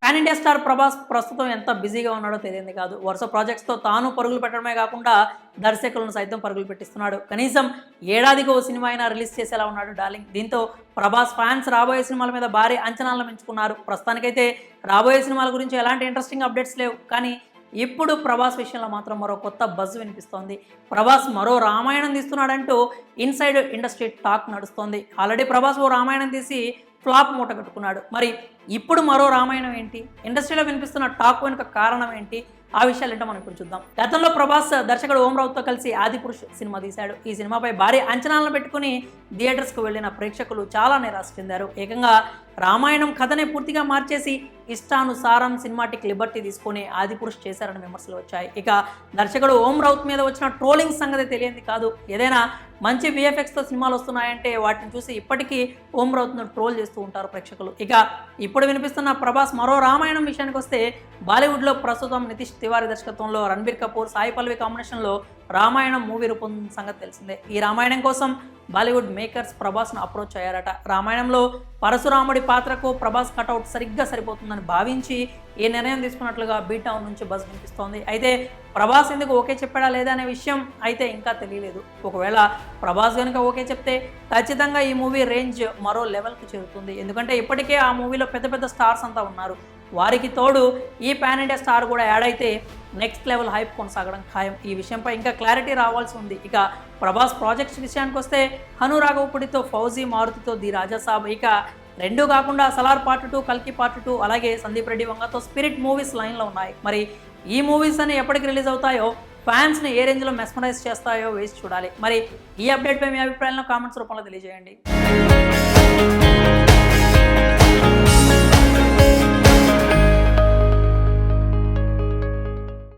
Pan India star Prabhas ప్రస్తుతం ఎంత బిజీగా ఉన్నాడో తెలియంది కాదు. వరుస ప్రాజెక్ట్స్తో తాను పరుగులు పెట్టడమే కాకుండా దర్శకులను సైతం పరుగులు పెట్టిస్తున్నాడు. కనీసం ఏడాదికి ఓ సినిమా అయినా రిలీజ్ చేసేలా ఉన్నాడు డార్లింగ్. దీంతో ప్రభాస్ ఫ్యాన్స్ రాబోయే సినిమాల మీద భారీ అంచనాలను పెంచుకున్నారు. ప్రస్తుతానికైతే రాబోయే సినిమాల గురించి ఎలాంటి ఇంట్రెస్టింగ్ అప్డేట్స్ లేవు. కానీ ఇప్పుడు ప్రభాస్ విషయంలో మాత్రం మరో కొత్త బజ్ వినిపిస్తోంది. ప్రభాస్ మరో రామాయణం తీస్తున్నాడంటూ ఇన్సైడ్ ఇండస్ట్రీ టాక్ నడుస్తోంది. ఆల్రెడీ ప్రభాస్ ఓ రామాయణం తీసి ఫ్లాప్ మూట కట్టుకున్నాడు. మరి ఇప్పుడు మరో రామాయణం ఏంటి? ఇండస్ట్రీలో వినిపిస్తున్న టాక్ వెనుక కారణం ఏంటి? ఆ విషయాలు ఏంటో మనం ఇప్పుడు చూద్దాం. గతంలో ప్రభాస్ దర్శకుడు ఓం రావుతో కలిసి ఆదిపురుష్ సినిమా తీశాడు. ఈ సినిమాపై భారీ అంచనాలను పెట్టుకుని థియేటర్స్కు వెళ్లిన ప్రేక్షకులు చాలా నిరాశ చెందారు. ఏకంగా రామాయణం కథనే పూర్తిగా మార్చేసి ఇష్టానుసారం సినిమాటిక్ లిబర్టీ తీసుకుని ఆదిపురుష్ చేశారని విమర్శలు వచ్చాయి. ఇక దర్శకుడు ఓం రౌత్ మీద వచ్చిన ట్రోలింగ్ సంగతి తెలియంది కాదు. ఏదైనా మంచి విఎఫ్ఎక్స్తో సినిమాలు వస్తున్నాయంటే వాటిని చూసి ఇప్పటికీ ఓం రౌత్ను ట్రోల్ చేస్తూ ఉంటారు ప్రేక్షకులు. ఇక ఇప్పుడు వినిపిస్తున్న ప్రభాస్ మరో రామాయణం విషయానికి వస్తే, బాలీవుడ్లో ప్రస్తుతం నితీష్ తివారీ దర్శకత్వంలో రణబీర్ కపూర్, సాయి పల్లవి కాంబినేషన్లో రామాయణం మూవీ రూపొందిన సంగతి తెలిసిందే. ఈ రామాయణం కోసం బాలీవుడ్ మేకర్స్ ప్రభాస్ను అప్రోచ్ అయ్యారట. రామాయణంలో పరశురాముడి పాత్రకు ప్రభాస్ కటౌట్ సరిగ్గా సరిపోతుందని భావించి ఈ నిర్ణయం తీసుకున్నట్లుగా బీట్ టౌన్ నుంచి బజ్ వినిపిస్తోంది. అయితే ప్రభాస్ ఎందుకు ఓకే చెప్పాడా లేదా అనే విషయం అయితే ఇంకా తెలియలేదు. ఒకవేళ ప్రభాస్ కనుక ఓకే చెప్తే ఖచ్చితంగా ఈ మూవీ రేంజ్ మరో లెవెల్కి చేరుతుంది. ఎందుకంటే ఇప్పటికే ఆ మూవీలో పెద్ద పెద్ద స్టార్స్ అంతా ఉన్నారు. వారికి తోడు ఈ పాన్ ఇండియా స్టార్ కూడా యాడ్ అయితే నెక్స్ట్ లెవెల్ హైప్ కొనసాగడం ఖాయం. ఈ విషయంపై ఇంకా క్లారిటీ రావాల్సి ఉంది. ఇక ప్రభాస్ ప్రాజెక్ట్స్ విషయానికి వస్తే, హను రాఘవపుడితో ఫౌజీ, మారుతితో ది రాజాసాబ్, ఇక రెండూ కాకుండా సలార్ పార్ట్ 2, కల్కి పార్ట్ 2, అలాగే సందీప్ రెడ్డి వంగతో స్పిరిట్ మూవీస్ లైన్లో ఉన్నాయి. మరి ఈ మూవీస్ అని ఎప్పటికి రిలీజ్ అవుతాయో, ఫ్యాన్స్ని ఏ రేంజ్లో మెస్మరైజ్ చేస్తాయో వేసి చూడాలి. మరి ఈ అప్డేట్పై మీ అభిప్రాయాలను కామెంట్స్ రూపంలో తెలియజేయండి.